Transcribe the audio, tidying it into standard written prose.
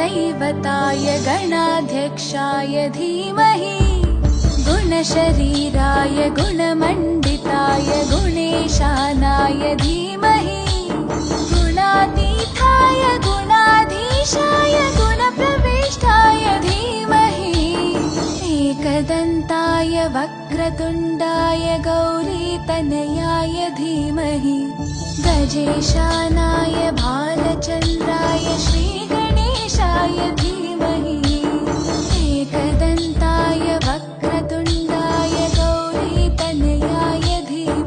गणदैवताय गणाध्यक्षाय धीमहि गुणशरीराय गुणमण्डिताय गुणेशानाय धीमहि गुणातीताय गुणाधीशाय गुणप्रविष्टाय धीमहि एकदन्ताय वक्रतुण्डाय गौरीतनयाय धीमहि गजेशानाय भालचन्द्राय श्रीगणेशाय धीमहि